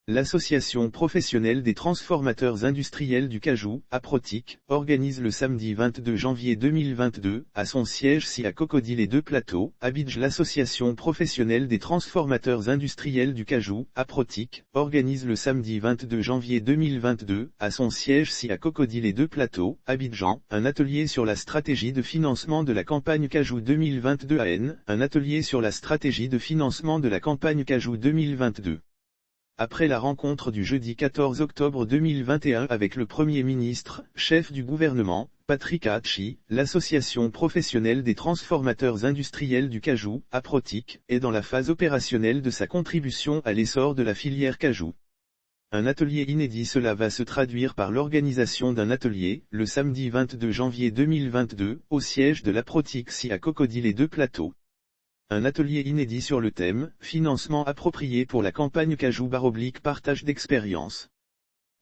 L'Association professionnelle des transformateurs industriels du cajou, APROTIC, organise le samedi 22 janvier 2022, à son siège à Cocody les Deux Plateaux, Abidjan. L'Association professionnelle des transformateurs industriels du cajou, APROTIC, organise le samedi 22 janvier 2022, à son siège à Cocody les Deux Plateaux, Abidjan, un atelier sur la stratégie de financement de la campagne cajou 2022 AN, un atelier sur la stratégie de financement de la campagne cajou 2022. Après la rencontre du jeudi 14 octobre 2021 avec le Premier ministre, chef du gouvernement, Patrick Hachi, l'Association professionnelle des transformateurs industriels du cajou, APROTIC, est dans la phase opérationnelle de sa contribution à l'essor de la filière cajou. Un atelier inédit. Cela va se traduire par l'organisation d'un atelier, le samedi 22 janvier 2022, au siège de l'APROTIC à Cocody les Deux Plateaux. Un atelier inédit sur le thème « Financement approprié pour la campagne cajou / partage d'expériences ».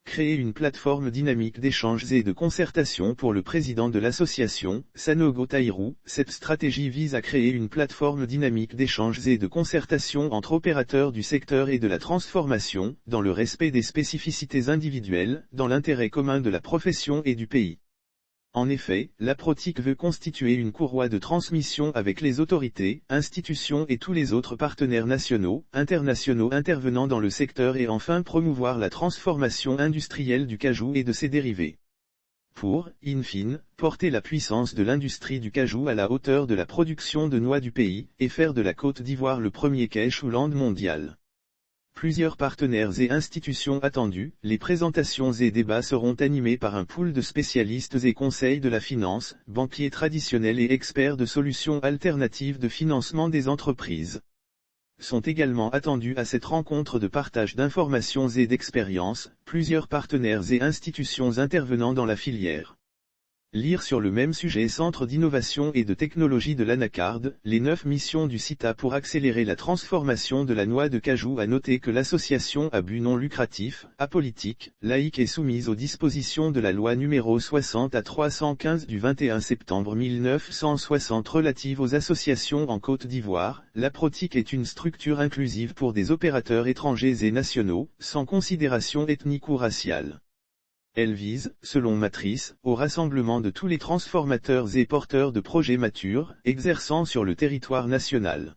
Créer une plateforme dynamique d'échanges et de concertation pour le président de l'association, Sanogo Taïrou. Cette stratégie vise à créer une plateforme dynamique d'échanges et de concertation entre opérateurs du secteur et de la transformation, dans le respect des spécificités individuelles, dans l'intérêt commun de la profession et du pays. En effet, l'APROTIC veut constituer une courroie de transmission avec les autorités, institutions et tous les autres partenaires nationaux, internationaux intervenant dans le secteur et enfin promouvoir la transformation industrielle du cajou et de ses dérivés. Pour, in fine, porter la puissance de l'industrie du cajou à la hauteur de la production de noix du pays, et faire de la Côte d'Ivoire le premier cashewland mondial. Plusieurs partenaires et institutions attendus, les présentations et débats seront animés par un pool de spécialistes et conseils de la finance, banquiers traditionnels et experts de solutions alternatives de financement des entreprises. Sont également attendus à cette rencontre de partage d'informations et d'expériences, plusieurs partenaires et institutions intervenant dans la filière. Lire sur le même sujet. Centre d'innovation et de technologie de l'Anacarde, les 9 missions du CITA pour accélérer la transformation de la noix de cajou. À noter que l'association à but non lucratif, apolitique, laïque est soumise aux dispositions de la loi numéro 60/315 du 21 septembre 1960 relative aux associations en Côte d'Ivoire. L'APROTIC est une structure inclusive pour des opérateurs étrangers et nationaux, sans considération ethnique ou raciale. Elle vise, selon Matrice, au rassemblement de tous les transformateurs et porteurs de projets matures, exerçant sur le territoire national.